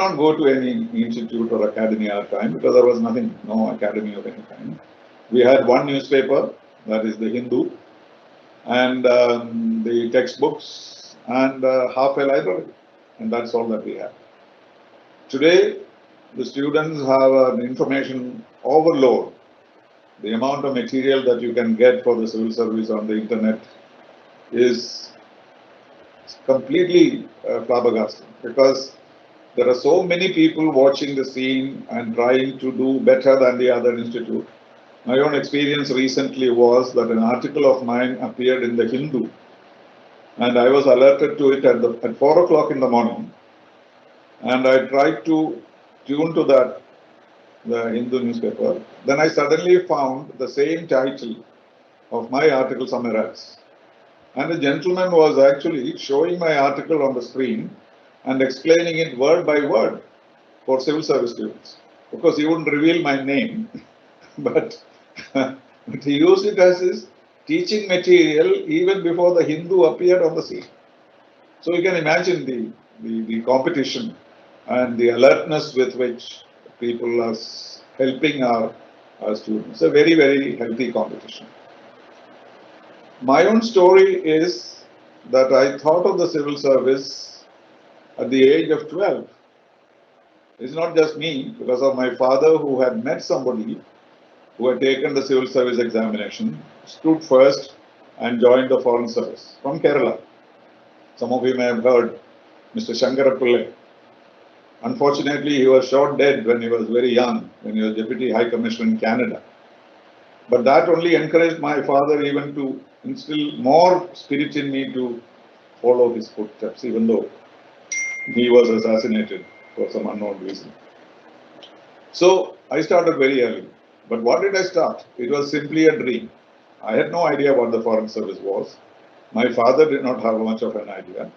not go to any institute or academy at the time because there was nothing, no academy of any kind. We had one newspaper, that is the Hindu, and the textbooks and half a library, and that's all that we have. Today, the students have an information overload. The amount of material that you can get for the civil service on the internet is completely flabbergasting because there are so many people watching the scene and trying to do better than the other institute. My own experience recently was that an article of mine appeared in the Hindu, and I was alerted to it at 4 o'clock in the morning, and I tried to tune to that, the Hindu newspaper. Then I suddenly found the same title of my article somewhere else. And a gentleman was actually showing my article on the screen and explaining it word by word for civil service students. Of course, he wouldn't reveal my name, but, but he used it as his teaching material even before the Hindu appeared on the scene. So you can imagine the competition and the alertness with which people are helping our students. A very, very healthy competition. My own story is that I thought of the civil service at the age of 12. It's not just me, because of my father who had met somebody who had taken the civil service examination, stood first and joined the foreign service from Kerala. Some of you may have heard Mr. Shankarapulle. Unfortunately, he was shot dead when he was very young, when he was Deputy High Commissioner in Canada. But that only encouraged my father even to instill more spirit in me to follow his footsteps, even though he was assassinated for some unknown reason. So I started very early. But what did I start? It was simply a dream. I had no idea what the foreign service was. My father did not have much of an idea.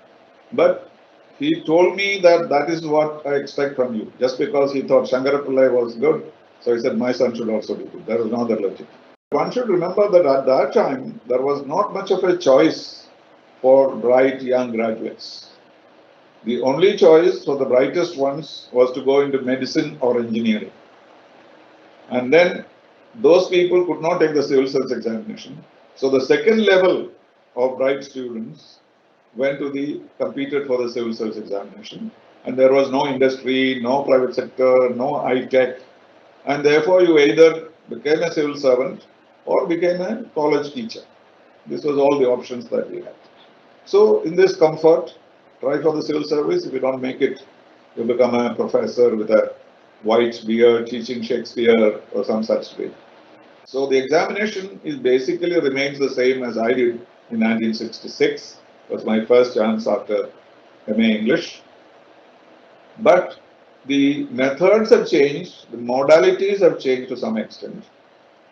But he told me that that is what I expect from you. Just because he thought Shankarapulle was good, so he said my son should also be good. There was no other logic. One should remember that at that time, there was not much of a choice for bright young graduates. The only choice for the brightest ones was to go into medicine or engineering. And then those people could not take the civil service examination. So the second level of bright students went to competed for the civil service examination. And there was no industry, no private sector, no high tech. And therefore you either became a civil servant or became a college teacher. This was all the options that we had. So in this comfort, try for the civil service. If you don't make it, you become a professor with a white beard teaching Shakespeare or some such thing. So the examination is basically remains the same as I did in 1966. It was my first chance after MA English. But the methods have changed, the modalities have changed to some extent.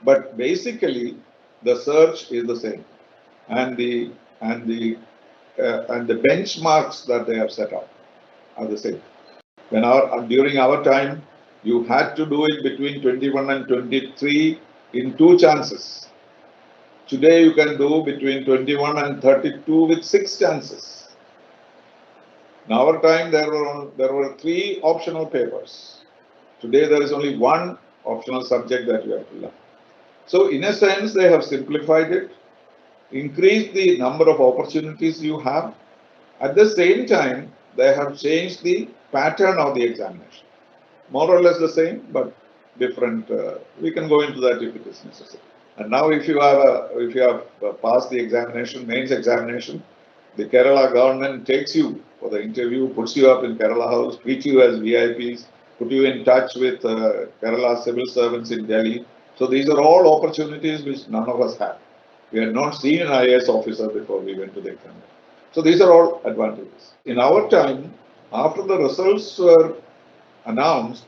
But basically, the search is the same, and the benchmarks that they have set up are the same. During our time, you had to do it between 21 and 23 in 2 chances. Today, you can do between 21 and 32 with 6 chances. In our time, there were 3 optional papers. Today, there is only 1 optional subject that you have to learn. So, in a sense, they have simplified it, increased the number of opportunities you have. At the same time, they have changed the pattern of the examination. More or less the same, but different. We can go into that if it is necessary. And now, if you have passed the examination, mains examination, the Kerala government takes you for the interview, puts you up in Kerala House, treats you as VIPs, put you in touch with Kerala civil servants in Delhi. So these are all opportunities which none of us had. We had not seen an IAS officer before we went to the exam. So these are all advantages. In our time, after the results were announced,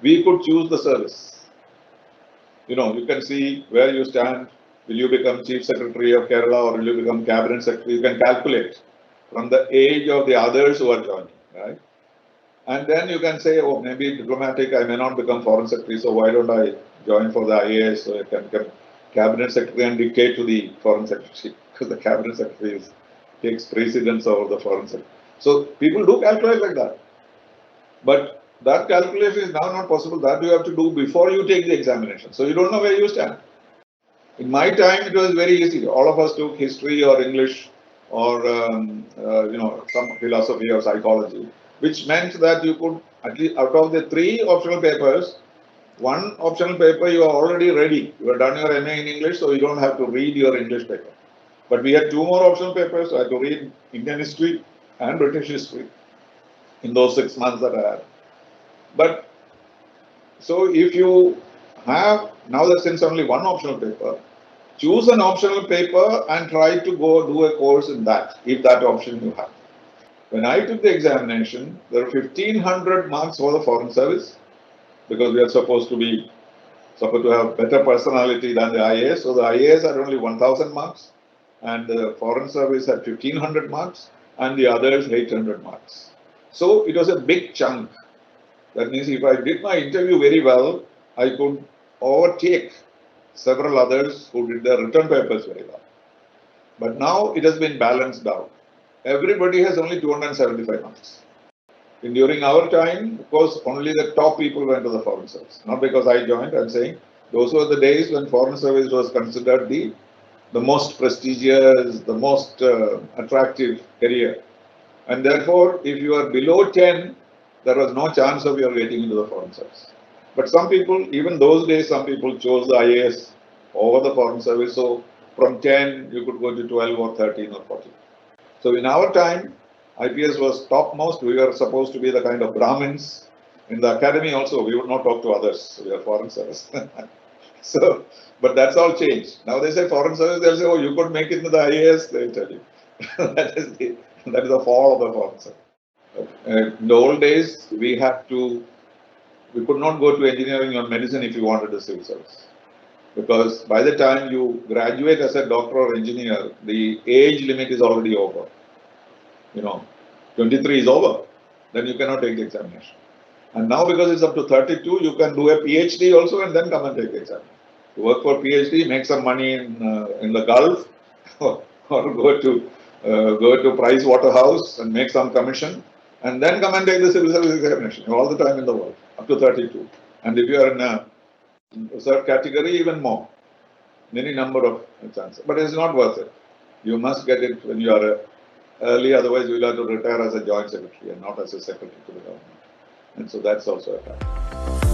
we could choose the service. You can see where you stand. Will you become Chief Secretary of Kerala or will you become Cabinet Secretary? You can calculate from the age of the others who are joining, right? And then you can say, oh, maybe diplomatic, I may not become Foreign Secretary, so why don't I join for the IAS so I can become Cabinet Secretary and dictate to the Foreign Secretary, because the Cabinet Secretary takes precedence over the Foreign Secretary. So people do calculate like that. But That calculation is now not possible. That you have to do before you take the examination. So you don't know where you stand. In my time, it was very easy. All of us took history or English or some philosophy or psychology, which meant that you could, at least out of the three optional papers, one optional paper you are already ready. You have done your MA in English, so you don't have to read your English paper. But we had two more optional papers. So I had to read Indian history and British history in those 6 months that I had. But so if you have, now that since only one optional paper, choose an optional paper and try to go do a course in that, if that option you have. When I took the examination, there were 1500 marks for the foreign service because we are supposed to have better personality than the IAS. So the IAS had only 1000 marks and the foreign service had 1500 marks and the others 800 marks. So it was a big chunk. That means if I did my interview very well, I could overtake several others who did their written papers very well. But now it has been balanced out. Everybody has only 275 marks. And during our time, of course, only the top people went to the foreign service. Not because I joined, I'm saying those were the days when foreign service was considered the most prestigious, the most attractive career. And therefore, if you are below 10, there was no chance of your getting into the foreign service. But some people, even those days, some people chose the IAS over the foreign service. So from 10, you could go to 12 or 13 or 14. So in our time, IPS was topmost. We were supposed to be the kind of Brahmins. In the academy also, we would not talk to others. We are foreign service. So, but that's all changed. Now they say foreign service, they'll say, oh, you could make it into the IAS, they tell you. that is the fall of the foreign service. In the old days, we could not go to engineering or medicine if you wanted a civil service. Because by the time you graduate as a doctor or engineer, the age limit is already over. 23 is over. Then you cannot take the examination. And now because it's up to 32, you can do a PhD also and then come and take the exam. You work for PhD, make some money in the Gulf, or go to Price Waterhouse and make some commission, and then come and take the civil service examination. You have all the time in the world, up to 32. And if you are in a third category, even more. Many number of chances. But it's not worth it. You must get it when you are early, otherwise you will have to retire as a joint secretary and not as a secretary to the government. And so that's also a fact.